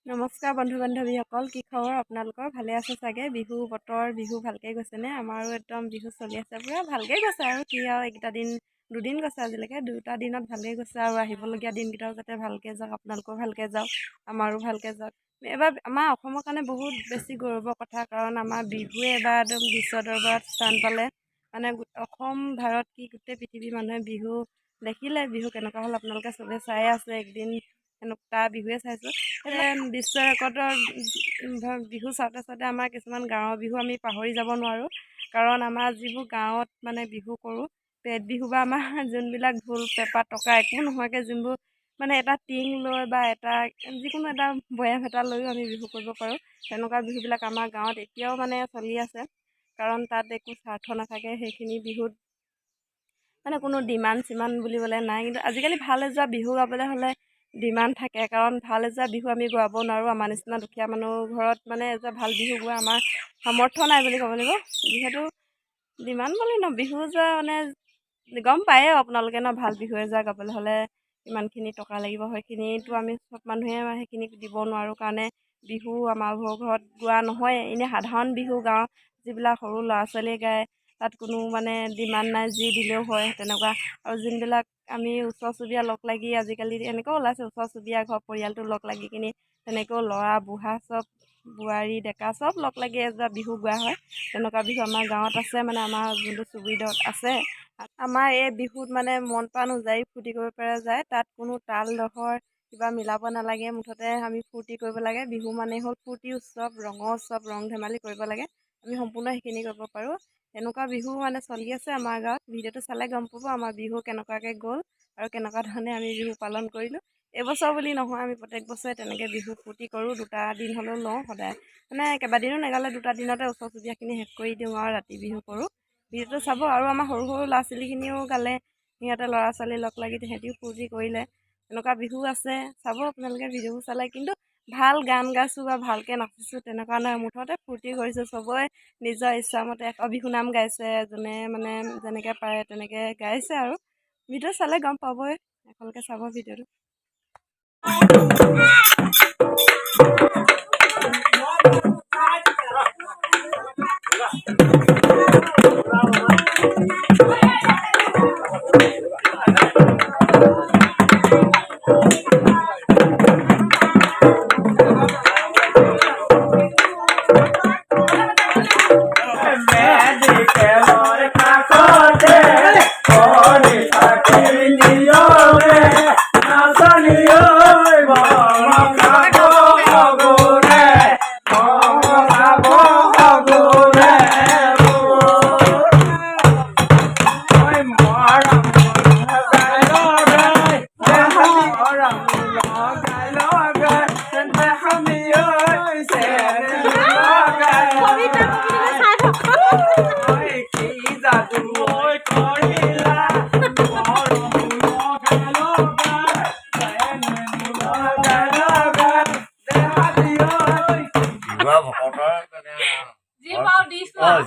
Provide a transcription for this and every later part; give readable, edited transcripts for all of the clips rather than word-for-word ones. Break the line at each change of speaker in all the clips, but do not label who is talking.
নমস্কাৰ বন্ধু বান্ধৱীসকল, কি খবৰ আপোনালোকৰ? ভালে আছে চাগে? বিহু বতৰ, বিহু ভালকৈ গৈছেনে? আমাৰো একদম বিহু চলি আছে, পূৰা ভালকৈ গৈছে আৰু কি আৰু এইকেইটা দিন, দুদিন গৈছে আজিলৈকে, দুটা দিনত ভালেই গৈছে আৰু আহিবলগীয়া দিনকেইটাও যাতে ভালকৈ যাওক, আপোনালোকেও ভালকৈ যাওক, আমাৰো ভালকৈ যাওক। এইবাৰ আমাৰ অসমৰ কাৰণে বহুত বেছি গৌৰৱৰ কথা, কাৰণ আমাৰ বিহুৱে এবাৰ একদম বিশ্ব দৰবাৰত স্থান পালে। মানে অসম, ভাৰত কি গোটেই পৃথিৱীৰ মানুহে বিহু দেখিলে, বিহু কেনেকুৱা হ'ল আপোনালোকে চবে চাই আছে। একদিন এনেকুৱা বিহুৱে চাইছোঁ, বিশ্ব ৰেকৰ্ডৰ বিহু চাওঁতে চাওঁতে আমাৰ কিছুমান গাঁৱৰ বিহু আমি পাহৰি যাব নোৱাৰোঁ, কাৰণ আমাৰ যিবোৰ গাঁৱত মানে বিহু কৰোঁ, পেট বিহু বা আমাৰ যোনবিলাক ঢোল পেঁপা টকা একো নোহোৱাকৈ যোনবোৰ মানে এটা টিং লৈ বা এটা যিকোনো এটা বয়াম এটা লৈও আমি বিহু কৰিব পাৰোঁ, তেনেকুৱা বিহুবিলাক আমাৰ গাঁৱত এতিয়াও মানে চলি আছে, কাৰণ তাত একো স্বাৰ্থ নাথাকে। সেইখিনি বিহুত মানে কোনো ডিমাণ্ড চিমাণ্ড বুলিবলৈ নাই, কিন্তু আজিকালি ভাল এযোৰা বিহু গাবলৈ হ'লে ডিমাণ্ড থাকে, কাৰণ ভাল এযোৰা বিহু আমি গোৱাব নোৱাৰোঁ। আমাৰ নিচিনা দুখীয়া মানুহ ঘৰত মানে এযোৰা ভাল বিহু গোৱা আমাৰ সামৰ্থ্য নাই বুলি ক'ব লাগিব, যিহেতু ডিমাণ্ড বুলি ন বিহু যোৱা মানে গম পায়ে আপোনালোকে ন, ভাল বিহু এযোৰা গাবলৈ হ'লে ইমানখিনি টকা লাগিব, সেইখিনিতো আমি চব মানুহে সেইখিনি দিব নোৱাৰোঁ, কাৰণে বিহু আমাৰ ঘৰত গোৱা নহয়। এনেই সাধাৰণ বিহু গাঁও যিবিলাক সৰু ল'ৰা ছোৱালীয়ে গায়, তাত কোনো মানে ডিমাণ্ড নাই, যি দিলেও হয় তেনেকুৱা। আৰু যোনবিলাক আমি ওচৰ চুবুৰীয়া লগ লাগি, আজিকালি এনেকুৱাও ওলাইছে ওচৰ চুবুৰীয়া ঘৰ পৰিয়ালটো লগ লাগি কিনি তেনেকৈও ল'ৰা বুঢ়া চব, বোৱাৰী ডেকা চব লগ লাগি এযোৰা বিহু গোৱা হয়। তেনেকুৱা বিহু আমাৰ গাঁৱত আছে, মানে আমাৰ যোনটো চুবুৰীত আছে। আমাৰ এই বিহুত মানে মন প্ৰাণ উজাৰি ফূৰ্তি কৰিব পৰা যায়, তাত কোনো তাল দহৰ কিবা মিলাব নালাগে, মুঠতে আমি ফূৰ্তি কৰিব লাগে। বিহু মানে হ'ল ফূৰ্তি উৎসৱ, ৰঙৰ উৎসৱ, ৰং ধেমালি কৰিব লাগে, আমি সম্পূৰ্ণ সেইখিনি কৰিব পাৰোঁ। তেনেকুৱা বিহু মানে চলি আছে আমাৰ গাঁৱত। ভিডিঅ'টো চালে গম পাব আমাৰ বিহু কেনেকুৱাকৈ গ'ল আৰু কেনেকুৱা ধৰণে আমি বিহু পালন কৰিলোঁ। এইবছৰ বুলি নহয়, আমি প্ৰত্যেক বছৰে তেনেকৈ বিহু ফূৰ্তি কৰোঁ, দুটা দিন হ'লেও লওঁ সদায়, মানে কেইবাদিনো নেগালে দুটা দিনতে ওচৰ চুবুৰীয়াখিনি শেষ কৰি দিওঁ আৰু ৰাতি বিহু কৰোঁ। ভিডিঅ'টো চাব, আৰু আমাৰ সৰু সৰু ল'ৰা ছোৱালীখিনিও গালে, সিহঁতে ল'ৰা ছোৱালী লগ লাগি সিহঁতিও ফূৰ্তি কৰিলে। তেনেকুৱা বিহু আছে, চাব আপোনালোকে ভিডিঅ'বোৰ চালে। কিন্তু ভাল গান গাইছোঁ বা ভালকৈ নাচিছোঁ তেনেকুৱা নহয়, মুঠতে ফূৰ্তি কৰিছোঁ। চবৰে নিজৰ ইচ্ছামতে বিহু নাম গাইছে, যোনে মানে যেনেকৈ পাৰে তেনেকৈ গাইছে আৰু ভিডিঅ' চালে গম পাবই। আপোনালোকে চাব ভিডিঅ'টো।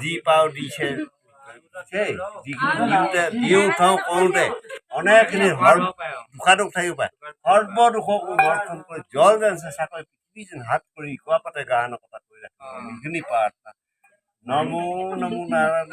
যি পাওঁ দিছে, দিওঁ থওঁ কৰোঁতে অনেকখিনি দুখাদুখ থাকিব পাৰে। সৰ্বদোষক সমৰ্থন কৰি জল যেন চেষ্টা কৰি পৃথিৱী যেন হাত কৰি কোৱা পাতে গান কথা কৰি ৰাখিব এইখিনি প্ৰাৰ্থনা। নমো নমো নাৰায়ণ।